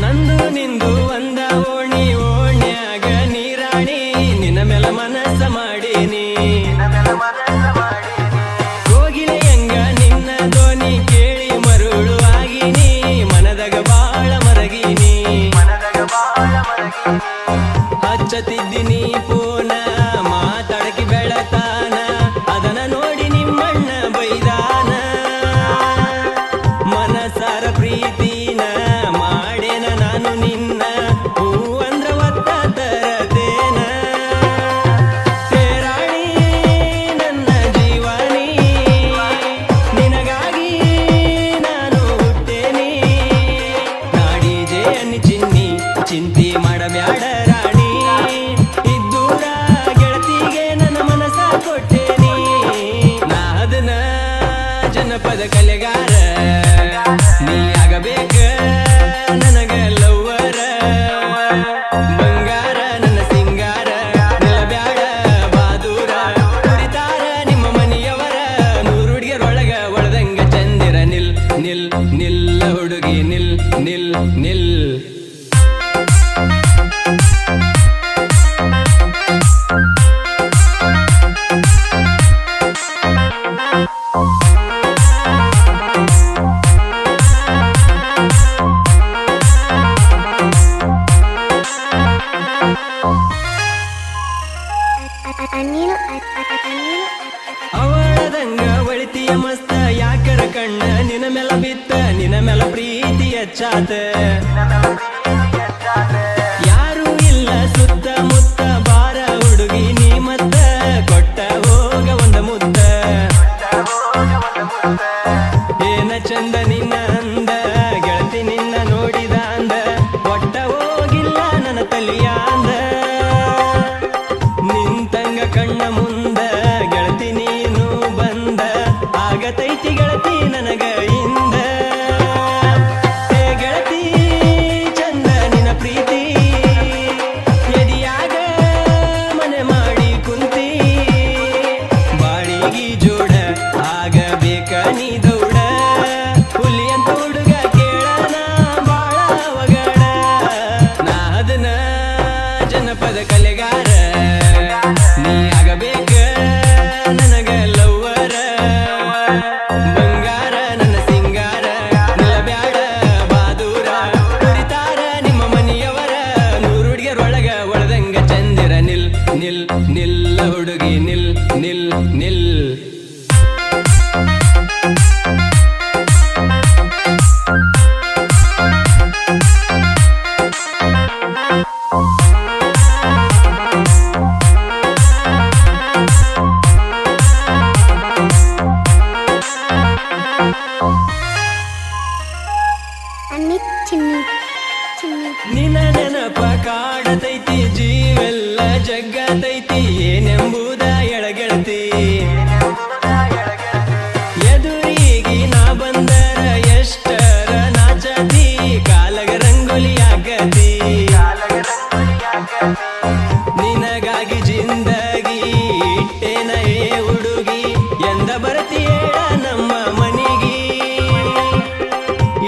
ನಂದು ನಿಂದು ಒಂದ ಓಣಿ ಓಣ್ಯಾಗ ನೀರಾಣಿ ನಿನ್ನ ಮೇಲ ಮನಸ್ಸ ಮಾಡೀನಿ ಕೋಗಿಲೆಯಂಗ ನಿನ್ನ ಧ್ವನಿ ಕೇಳಿ ಮರುಳು ಆಗಿನಿ ಮನದಾಗ ಬಾಳ ಮರಗಿನಿ ಹಚ್ಚತಿದ್ದೀನಿ ಪೂನ ಮಾತಾಡಕಿ ಬೆಳತಾನ ಅದನ್ನ ನೋಡಿ ನಿಮ್ಮಣ್ಣ ಬೈದಾನ ಮನಸಾರ ಪ್ರೀತಿನ ಮಾಡೇನ ನಾನು ನಿನ್ನ ಹೂ ಅಂದ್ರ ಒತ್ತ ತರತೇನ ರಾಣಿ ನನ್ನ ಜೀವನಿ ನಿನಗಾಗಿ ನಾನು ಹುಟ್ಟೇನಿ ನಾಡಿ ಜೇನಿ ಚಿನ್ನಿ ಚಿಂತಿ ಮಾಡಬ್ಯಾಡ ರಾಣಿ ಇದ್ದೂರ ಗೆಳತಿಗೆ ನನ್ನ ಮನಸ ಕೊಟ್ಟೇನಿ ನಾ ಅದನ್ನ ಜನಪದ ಕಲೆಗಾರ ನೀ ಆಗಬೇಕ ನನಗ ಲವ್ವರ ಬಂಗಾರ ನನ್ನ ಸಿಂಗಾರ ನಿಲ್ಲಬ್ಯಾಡ ಬಾದೂರ ಕುರಿತಾರ ನಿಮ್ಮ ಮನೆಯವರ ನೂರು ಹುಡುಗಿಯರೊಳಗ ಒಳದಂಗ ಚಂದಿರ ನಿಲ್ ನಿಲ್ ನಿಲ್ಲ ಹುಡುಗಿ ನಿಲ್ ನಿಲ್ ನಿಲ್ ಅವಳದಂಗ ಒಳಿತಿಯ ಮಸ್ತ ಯಾಕರ ಕಣ್ಣ ನಿನ ಮೇಲ ಬಿತ್ತ ನಿನ ಮೇಲ ಪ್ರೀತಿ ಹೆಚ್ಚಾತ ಯಾರು ಇಲ್ಲ ಸುತ್ತ ಮುತ್ತ ಬಾರ ಹುಡುಗಿ ನೀ ಮತ್ತ ಕೊಟ್ಟ ಹೋಗ ಒಂದ ಮುತ್ತ ಏನ ಚಂದ ನಿನ್ನ ಅಂದ ಗೆಳತಿ ನಿನ್ನ ನೋಡಿದ ಅಂದ ಒಟ್ಟ ಹೋಗಿಲ್ಲ ನನ್ನ ತಲಿಯಾಂದ ನಿಂತಂಗ ಕಣ್ಣ ಮುಂದ ಗೆಳತಿ ನೀನು ಬಂದ ಆಗತೈತಿ ಗೆಳತಿ ನನಗ ಇಂದ ಗೆಳತಿ ಚಂದ ನಿನ್ನ ಪ್ರೀತಿ ಎದಿಯಾಗ ಮನೆ ಮಾಡಿ ಕುಂತಿ ಬಾಳಿಗಿ ಜೋಡ ಆಗಬೇಕ ನೀ ದೌಡ ಹುಲಿ ಅಂತ ಹುಡುಗ ಕೇಳನ ಬಾಳ ಅವಗಡ ನಾ ಅದನ್ನ ಜನಪದ ಕಲೆಗಾರ ನೀ ಆಗಬೇಕ ನನಗ ಲವ್ವರ ಬಂಗಾರ ನನ್ನ ಸಿಂಗಾರ ನಿಲ್ಲಬ್ಯಾಡ ಬಾದೂರ ಕುರಿತಾರ ನಿಮ್ಮ ಮನೆಯವರ ನೂರು ಹುಡುಗಿಯರೊಳಗ ಒಳದಂಗ ಚಂದಿರ ನಿಲ್ ನಿಲ್ ನಿಲ್ಲ ಹುಡುಗಿ ನಿಲ್ ನಿಲ್ ನಿಲ್ ನಿನ್ನ ನೆನಪ ಕಾಡತೈತಿ ಜೀವೆಲ್ಲ ಜಗ್ಗತೈತಿ ಏನೆಂಬುದ ಎಳಗೆಳತಿ ಎದುರಿಗೆ ನಾ ಬಂದರ ಎಷ್ಟರ ನಾಚತಿ ಕಾಲಗ ರಂಗೋಲಿ ಆಗತಿ ನಿನಗಾಗಿ ಜಿಂದಗಿ ಇಟ್ಟೇನ ಏ ಹುಡುಗಿ ಎಂದ ಬರ್ತೀಯೇಳ ನಮ್ಮ ಮನಿಗಿ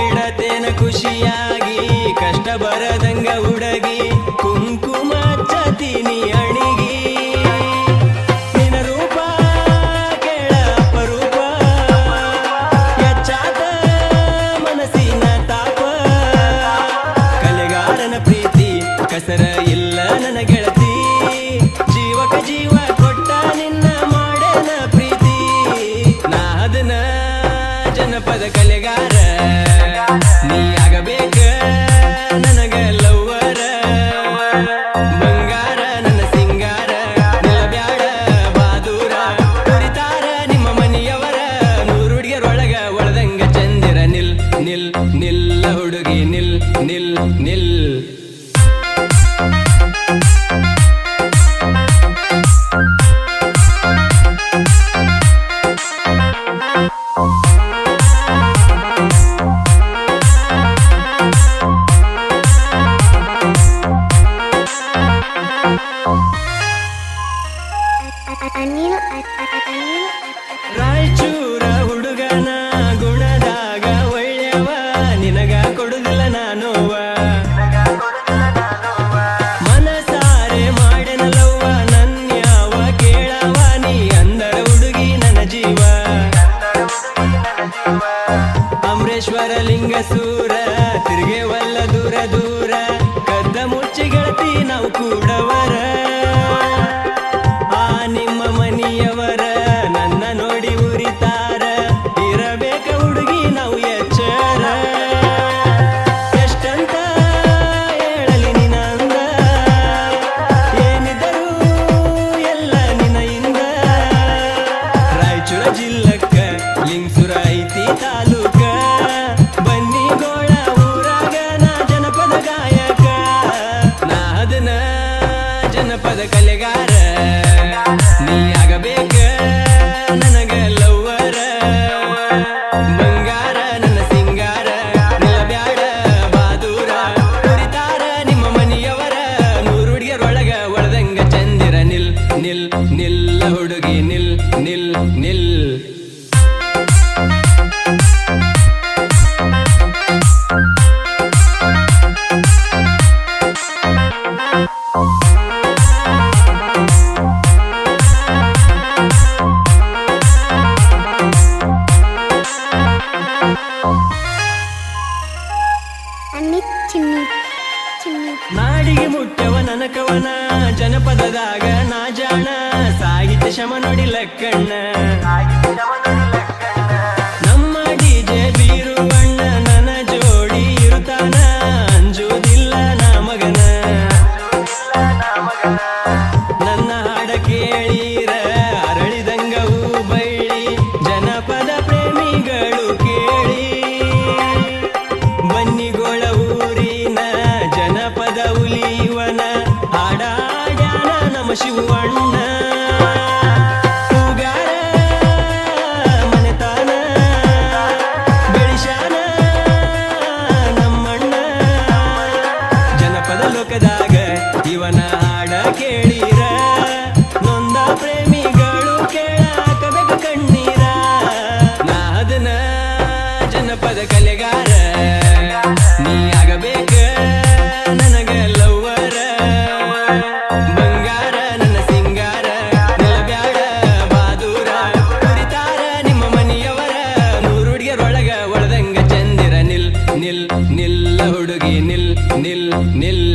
ಇಡತೇನ ಖುಷಿಯಾಗಿ ಕಷ್ಟ ಬರದಂಗ ಹುಡುಗಿ ಕುಂಕುಮ ಹಚ್ಚತೀನಿ ಅಣಿಗಿ ನಿನ ರೂಪ ಕೇಳ ಅಪರೂಪ ಹೆಚ್ಚಾದ ಮನಸ್ಸಿನ ತಾಪ ಕಲೆಗಾರನ ಪ್ರೀತಿ ಕಸರ ಇಲ್ಲ ನನ್ನ ಗೆಳತಿ ಜೀವಕ ಜೀವ ಕೊಟ್ಟ ನಿನ್ನ ಮಾಡೇನ ಪ್ರೀತಿ ನಾ ಅದನ್ನ ಜನಪದ ಕಲೆಗಾರ ನೀ ಆಗಬೇಕ ನನಗ ಲವ್ವರ ಬಂಗಾರ ನನ್ನ ಸಿಂಗಾರ ನಿಲ್ಲಬ್ಯಾಡ ಬಾದೂರ ಕುರಿತಾರ ನಿಮ್ಮ ಮನೆಯವರ ನೂರು ಹುಡುಗಿಯರೊಳಗ ಒಳದಂಗ ಚಂದಿರ ನಿಲ್ ನಿಲ್ ನಿಲ್ಲ ಹುಡುಗಿ ನಿಲ್ ನಿಲ್ ನಿಲ್ ರಾಯಚೂರ ಹುಡುಗನ ಗುಣದಾಗ ಒಳ್ಳೆಯವ ನಿನಗ ಕೊಡುದಿಲ್ಲ ನಾನುವ ಚಿನ್ನಿ ಚಿನ್ನಿ ನಾಡಿಗೆ ಮುಟ್ಟವ ನನಕವನ ಜನಪದದಾಗ ನಾ ಜಾಣ ಸಾಹಿತ್ಯ ಶಮ ನೋಡಿ ಲಕ್ಕಣ್ಣ ನಮ್ಮ ಡಿಜೆ ಬೀರುವಣ್ಣ ನನ್ನ ಜೋಡಿ ಇರುತ್ತಾನ ಅಂಜುವುದಿಲ್ಲ ನಾ ಮಗನ ನನ್ನ ಹಾಡ ಕೇಳೀರ ಅರಳಿದಂಗವು ಬೈಳಿ ಜನಪದ ಪ್ರೇಮಿಗಳು ಕೇಳಿ ಬನ್ನಿಗೋಳ ಊರಿನ ಜನಪದ ಉಲಿವನ ಹಾಡಾಡ್ಯಾನ ನಮ್ಮ ಶಿವಣ್ಣ ಹೂಗಾರ ಮನೆತಾನ ಬೆಳಿಶಾನ ನಮ್ಮಣ್ಣ ಜನಪದ ಲೋಕದಾಗ ಇವನ ಹಾಡ ಕೇಳಿರ ನೊಂದ ಪ್ರೇಮಿಗಳು ಕೇಳಾಕಬೇಕು ಕಣ್ಣೀರ ನಾದನ ಜನಪದ ಕಲೆಗಾರ ನೀ ಆಗಬೇಕ ನನಗ ಲವ್ವರ ಬಂಗಾರ ನನ್ನ ಸಿಂಗಾರ ನಿಲ್ಲಬ್ಯಾಡ ಬಾದೂರ ಕುರಿತಾರ ನಿಮ್ಮ ಮನೆಯವರ ನೂರುಡಿಯರೊಳಗ ಒಳದಂಗ ಚಂದಿರ ನಿಲ್ ನಿಲ್ ನಿಲ್ಲ ಹುಡುಗಿ ನಿಲ್ ನಿಲ್ ನಿಲ್ಲ